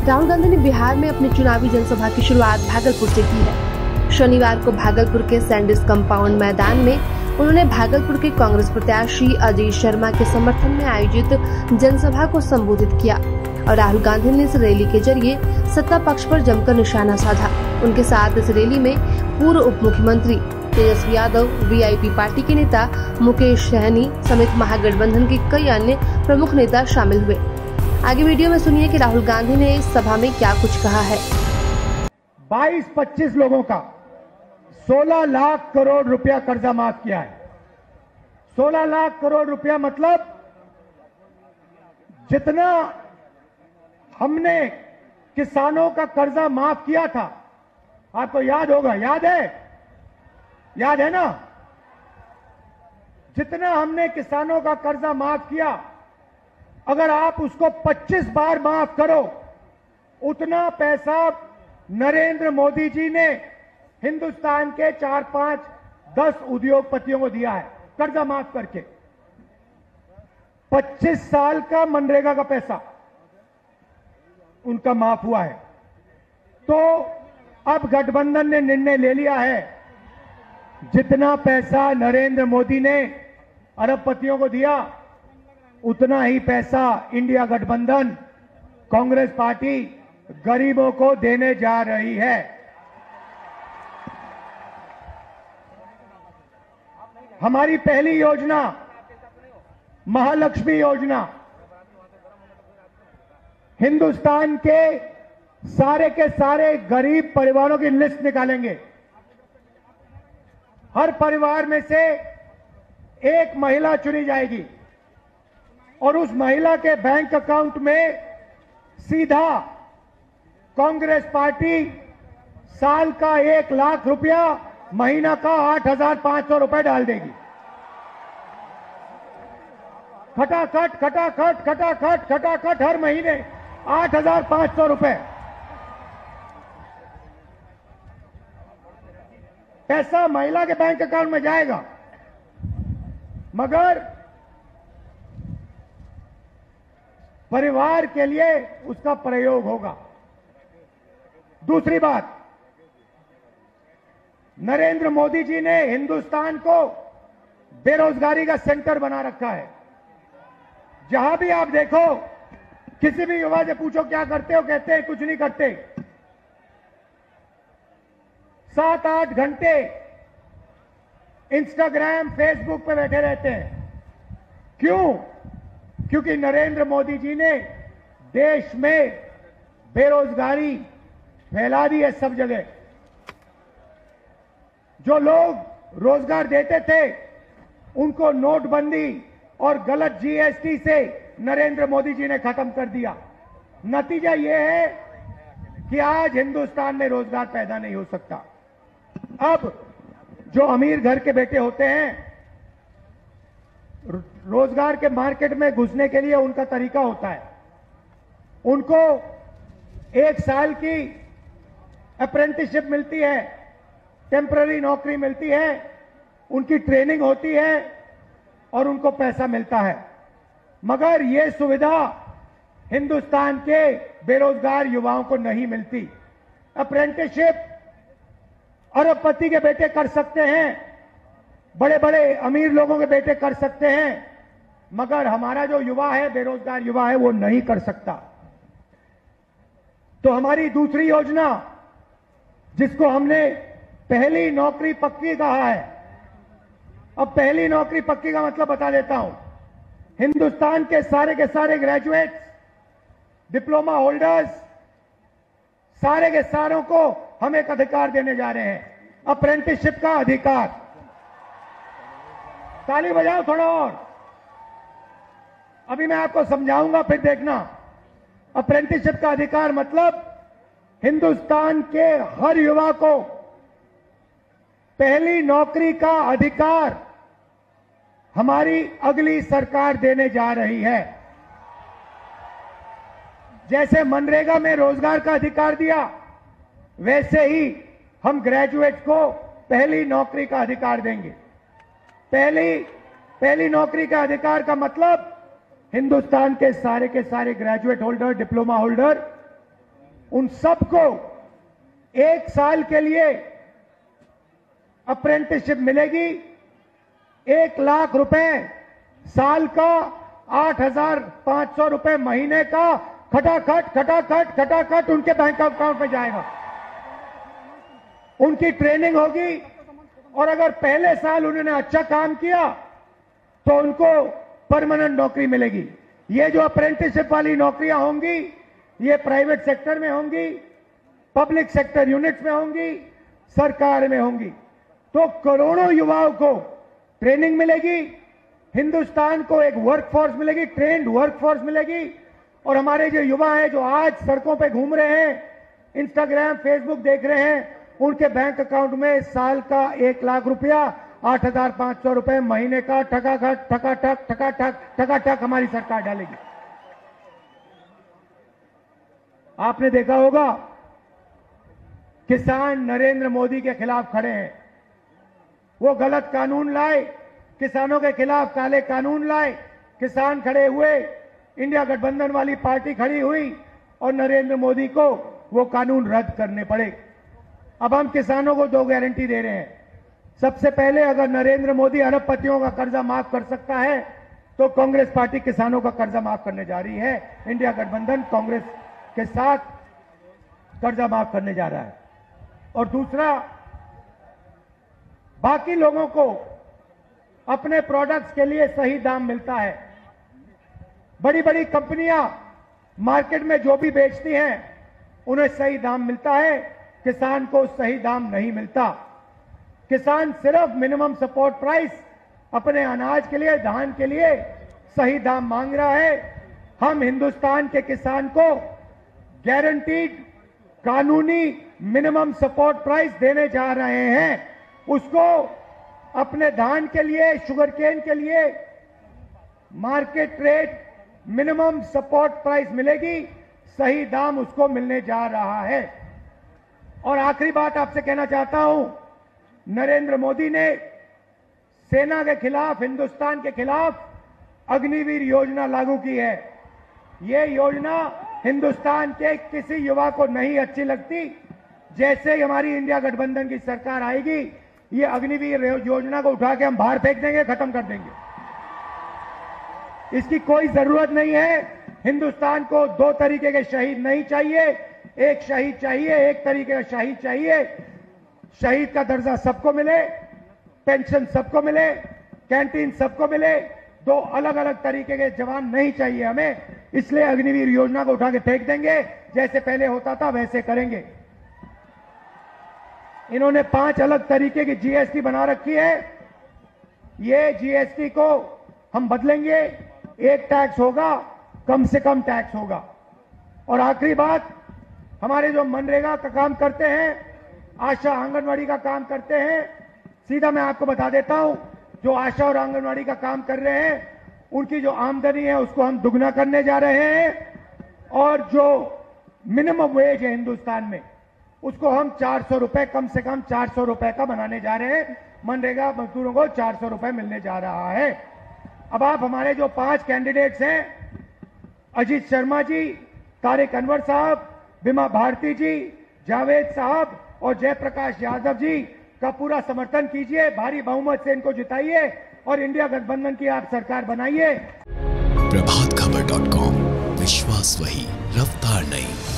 राहुल गांधी ने बिहार में अपनी चुनावी जनसभा की शुरुआत भागलपुर से की है। शनिवार को भागलपुर के सैंडिस कंपाउंड मैदान में उन्होंने भागलपुर के कांग्रेस प्रत्याशी अजय शर्मा के समर्थन में आयोजित जनसभा को संबोधित किया और राहुल गांधी ने इस रैली के जरिए सत्ता पक्ष पर जमकर निशाना साधा। उनके साथ इस रैली में पूर्व उप मुख्यमंत्री तेजस्वी यादव, वीआईपी पार्टी के नेता मुकेश सहनी समेत महागठबंधन के कई अन्य प्रमुख नेता शामिल हुए। आगे वीडियो में सुनिए कि राहुल गांधी ने इस सभा में क्या कुछ कहा है। 22-25 लोगों का 16 लाख करोड़ रुपया कर्जा माफ किया है। 16 लाख करोड़ रुपया मतलब जितना हमने किसानों का कर्जा माफ किया था, आपको याद होगा, याद है ना? जितना हमने किसानों का कर्जा माफ किया, अगर आप उसको 25 बार माफ करो, उतना पैसा नरेंद्र मोदी जी ने हिंदुस्तान के 4-5-10 उद्योगपतियों को दिया है कर्जा माफ करके। 25 साल का मनरेगा का पैसा उनका माफ हुआ है। तो अब गठबंधन ने निर्णय ले लिया है, जितना पैसा नरेंद्र मोदी ने अरबपतियों को दिया, उतना ही पैसा इंडिया गठबंधन कांग्रेस पार्टी गरीबों को देने जा रही है। हमारी पहली योजना महालक्ष्मी योजना, हिंदुस्तान के सारे गरीब परिवारों की लिस्ट निकालेंगे। हर परिवार में से एक महिला चुनी जाएगी और उस महिला के बैंक अकाउंट में सीधा कांग्रेस पार्टी साल का 1 लाख रुपया, महीना का 8,500 रुपए डाल देगी। खटाखट हर महीने 8,500 रुपए पैसा महिला के बैंक अकाउंट में जाएगा, मगर परिवार के लिए उसका प्रयोग होगा। दूसरी बात, नरेंद्र मोदी जी ने हिंदुस्तान को बेरोजगारी का सेंटर बना रखा है। जहां भी आप देखो, किसी भी युवा से पूछो क्या करते हो, कहते हैं कुछ नहीं करते। 7-8 घंटे इंस्टाग्राम, फेसबुक पे बैठे रहते हैं। क्यों? क्योंकि नरेंद्र मोदी जी ने देश में बेरोजगारी फैला दी है सब जगह। जो लोग रोजगार देते थे, उनको नोटबंदी और गलत जीएसटी से नरेंद्र मोदी जी ने खत्म कर दिया। नतीजा यह है कि आज हिंदुस्तान में रोजगार पैदा नहीं हो सकता। अब जो अमीर घर के बेटे होते हैं, रोजगार के मार्केट में घुसने के लिए उनका तरीका होता है, उनको 1 साल की अप्रेंटिसशिप मिलती है, टेम्पररी नौकरी मिलती है, उनकी ट्रेनिंग होती है और उनको पैसा मिलता है। मगर यह सुविधा हिंदुस्तान के बेरोजगार युवाओं को नहीं मिलती। अप्रेंटिसशिप अरबपति के बेटे कर सकते हैं, बड़े बड़े अमीर लोगों के बेटे कर सकते हैं, मगर हमारा जो युवा है, बेरोजगार युवा है, वो नहीं कर सकता। तो हमारी दूसरी योजना, जिसको हमने पहली नौकरी पक्की कहा है, अब पहली नौकरी पक्की का मतलब बता देता हूं। हिंदुस्तान के सारे ग्रेजुएट्स, डिप्लोमा होल्डर्स, सारे के सारों को हम एक अधिकार देने जा रहे हैं, अप्रेंटिसशिप का अधिकार। ताली बजाओ थोड़ा और। अभी मैं आपको समझाऊंगा, फिर देखना। अप्रेंटिसशिप का अधिकार मतलब हिंदुस्तान के हर युवा को पहली नौकरी का अधिकार हमारी अगली सरकार देने जा रही है। जैसे मनरेगा में रोजगार का अधिकार दिया, वैसे ही हम ग्रेजुएट को पहली नौकरी का अधिकार देंगे। पहली नौकरी का अधिकार का मतलब हिंदुस्तान के सारे ग्रेजुएट होल्डर, डिप्लोमा होल्डर उन सबको 1 साल के लिए अप्रेंटिसशिप मिलेगी। 1 लाख रुपए साल का, 8,500 रुपए महीने का खटाखट खटाखट खटाखट उनके बैंक अकाउंट में जाएगा। उनकी ट्रेनिंग होगी और अगर पहले साल उन्होंने अच्छा काम किया तो उनको परमानेंट नौकरी मिलेगी। ये जो अप्रेंटिसशिप वाली नौकरियां होंगी ये प्राइवेट सेक्टर में होंगी, पब्लिक सेक्टर यूनिट्स में होंगी, सरकार में होंगी। तो करोड़ों युवाओं को ट्रेनिंग मिलेगी, हिंदुस्तान को एक वर्कफोर्स मिलेगी, ट्रेंड वर्कफोर्स मिलेगी। और हमारे जो युवा हैं जो आज सड़कों पे घूम रहे हैं, इंस्टाग्राम फेसबुक देख रहे हैं, उनके बैंक अकाउंट में साल का 1 लाख रुपया, 8,500 रुपए महीने का ठकाठक ठकाठक ठकाठक ठकाठक हमारी सरकार डालेगी। आपने देखा होगा किसान नरेंद्र मोदी के खिलाफ खड़े हैं। वो गलत कानून लाए, किसानों के खिलाफ काले कानून लाए, किसान खड़े हुए, इंडिया गठबंधन वाली पार्टी खड़ी हुई और नरेंद्र मोदी को वो कानून रद्द करने पड़े। अब हम किसानों को 2 गारंटी दे रहे हैं। सबसे पहले, अगर नरेंद्र मोदी अरबपतियों का कर्जा माफ कर सकता है तो कांग्रेस पार्टी किसानों का कर्जा माफ करने जा रही है। इंडिया गठबंधन कांग्रेस के साथ कर्जा माफ करने जा रहा है। और दूसरा, बाकी लोगों को अपने प्रोडक्ट्स के लिए सही दाम मिलता है। बड़ी बड़ी कंपनियां मार्केट में जो भी बेचती हैं उन्हें सही दाम मिलता है, किसान को सही दाम नहीं मिलता। किसान सिर्फ मिनिमम सपोर्ट प्राइस अपने अनाज के लिए, धान के लिए सही दाम मांग रहा है। हम हिंदुस्तान के किसान को गारंटीड कानूनी मिनिमम सपोर्ट प्राइस देने जा रहे हैं। उसको अपने धान के लिए, शुगर केन के लिए market rate minimum support price मिलेगी, सही दाम उसको मिलने जा रहा है। और आखिरी बात आपसे कहना चाहता हूं, नरेंद्र मोदी ने सेना के खिलाफ, हिंदुस्तान के खिलाफ अग्निवीर योजना लागू की है। ये योजना हिंदुस्तान के किसी युवा को नहीं अच्छी लगती। जैसे ही हमारी इंडिया गठबंधन की सरकार आएगी, ये अग्निवीर योजना को उठा के हम बाहर फेंक देंगे, खत्म कर देंगे। इसकी कोई जरूरत नहीं है। हिंदुस्तान को 2 तरीके के शहीद नहीं चाहिए। एक शहीद चाहिए, एक तरीके का शहीद चाहिए। शहीद का दर्जा सबको मिले, पेंशन सबको मिले, कैंटीन सबको मिले। 2 अलग अलग तरीके के जवान नहीं चाहिए हमें। इसलिए अग्निवीर योजना को उठा के फेंक देंगे, जैसे पहले होता था वैसे करेंगे। इन्होंने 5 अलग तरीके की जीएसटी बना रखी है। ये जीएसटी को हम बदलेंगे। एक टैक्स होगा, कम से कम टैक्स होगा। और आखिरी बात, हमारे जो मनरेगा का काम करते हैं, आशा आंगनवाड़ी का काम करते हैं, सीधा मैं आपको बता देता हूं, जो आशा और आंगनवाड़ी का काम कर रहे हैं उनकी जो आमदनी है उसको हम दुगना करने जा रहे हैं। और जो मिनिमम वेज है हिंदुस्तान में, उसको हम 400 रुपए, कम से कम 400 रुपए का बनाने जा रहे हैं। मनरेगा मजदूरों को 400 रुपए मिलने जा रहा है। अब आप हमारे जो 5 कैंडिडेट्स हैं, अजीत शर्मा जी, तारिक अनवर साहब, बिमा भारती जी, जावेद साहब और जयप्रकाश यादव जी का पूरा समर्थन कीजिए। भारी बहुमत से इनको जिताइए और इंडिया गठबंधन की आप सरकार बनाइए। प्रभातखबर.com, विश्वास वही, रफ्तार नहीं।